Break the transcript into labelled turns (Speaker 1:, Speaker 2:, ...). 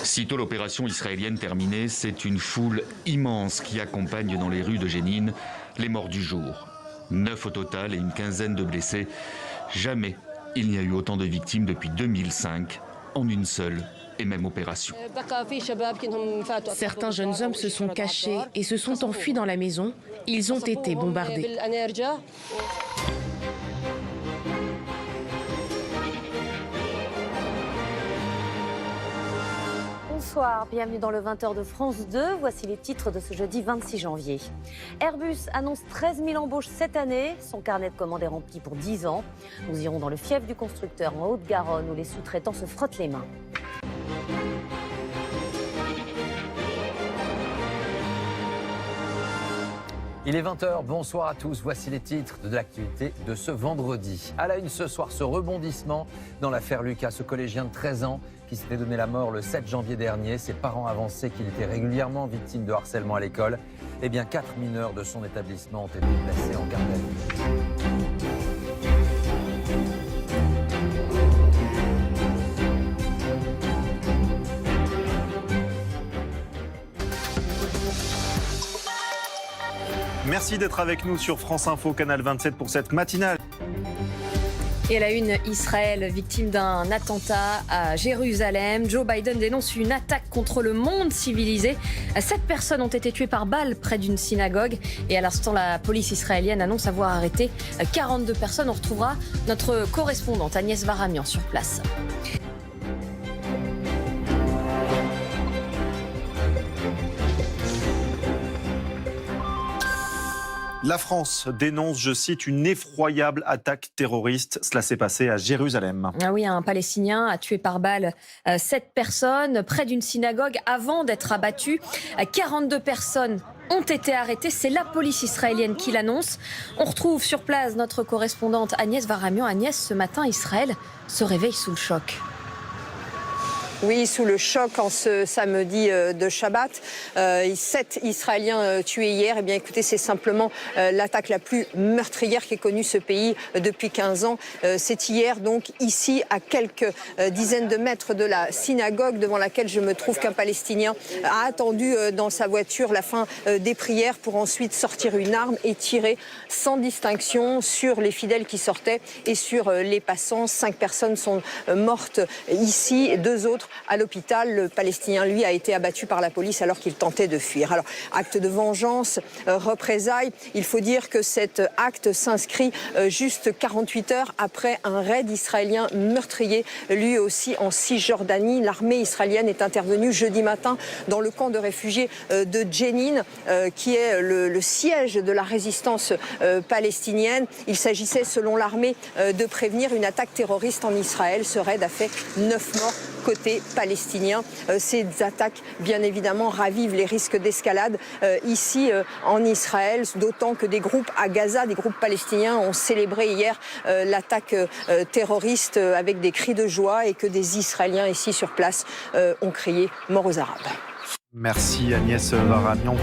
Speaker 1: Sitôt l'opération israélienne terminée, c'est une foule immense qui accompagne dans les rues de Jénine les morts du jour. 9 au total et une quinzaine de blessés. Jamais il n'y a eu autant de victimes depuis 2005 en une seule et même opération.
Speaker 2: Certains jeunes hommes se sont cachés et se sont enfuis dans la maison. Ils ont été bombardés.
Speaker 3: Bonsoir, bienvenue dans le 20h de France 2. Voici les titres de ce jeudi 26 janvier. Airbus annonce 13 000 embauches cette année. Son carnet de commandes est rempli pour 10 ans. Nous irons dans le fief du constructeur en Haute-Garonne où les sous-traitants se frottent les mains.
Speaker 4: Il est 20h, bonsoir à tous. Voici les titres de l'actualité de ce vendredi. À la une ce soir, ce rebondissement dans l'affaire Lucas, ce collégien de 13 ans qui s'était donné la mort le 7 janvier dernier. Ses parents avançaient qu'il était régulièrement victime de harcèlement à l'école. Eh bien, 4 mineurs de son établissement ont été placés en garde à vue.
Speaker 5: Merci d'être avec nous sur France Info, Canal 27 pour cette matinale.
Speaker 3: Et à la une, Israël, victime d'un attentat à Jérusalem. Joe Biden dénonce une attaque contre le monde civilisé. 7 personnes ont été tuées par balle près d'une synagogue. Et à l'instant, la police israélienne annonce avoir arrêté 42 personnes. On retrouvera notre correspondante Agnès Varamian sur place.
Speaker 5: La France dénonce, je cite, une effroyable attaque terroriste. Cela s'est passé à Jérusalem.
Speaker 3: Ah oui, un Palestinien a tué par balle 7 personnes près d'une synagogue avant d'être abattu. 42 personnes ont été arrêtées. C'est la police israélienne qui l'annonce. On retrouve sur place notre correspondante Agnès Varamian. Agnès, ce matin, Israël se réveille sous le choc.
Speaker 6: Oui, sous le choc en ce samedi de Shabbat. 7 Israéliens tués hier. Eh bien, écoutez, c'est simplement l'attaque la plus meurtrière qu'ait connue ce pays depuis 15 ans. C'est hier, donc, ici, à quelques dizaines de mètres de la synagogue devant laquelle je me trouve, qu'un Palestinien a attendu dans sa voiture la fin des prières pour ensuite sortir une arme et tirer sans distinction sur les fidèles qui sortaient et sur les passants. 5 personnes sont mortes ici et 2 autres à l'hôpital. Le Palestinien, lui, a été abattu par la police alors qu'il tentait de fuir. Alors, acte de vengeance, représailles. Il faut dire que cet acte s'inscrit juste 48 heures après un raid israélien meurtrier, lui aussi en Cisjordanie. L'armée israélienne est intervenue jeudi matin dans le camp de réfugiés de Jénine, qui est le siège de la résistance palestinienne. Il s'agissait, selon l'armée, de prévenir une attaque terroriste en Israël. Ce raid a fait 9 morts côté palestinien. Ces attaques, bien évidemment, ravivent les risques d'escalade ici en Israël, d'autant que des groupes à Gaza, des groupes palestiniens, ont célébré hier l'attaque terroriste avec des cris de joie et que des Israéliens ici sur place ont crié « Mort aux Arabes ».
Speaker 5: Merci Agnès Varamian.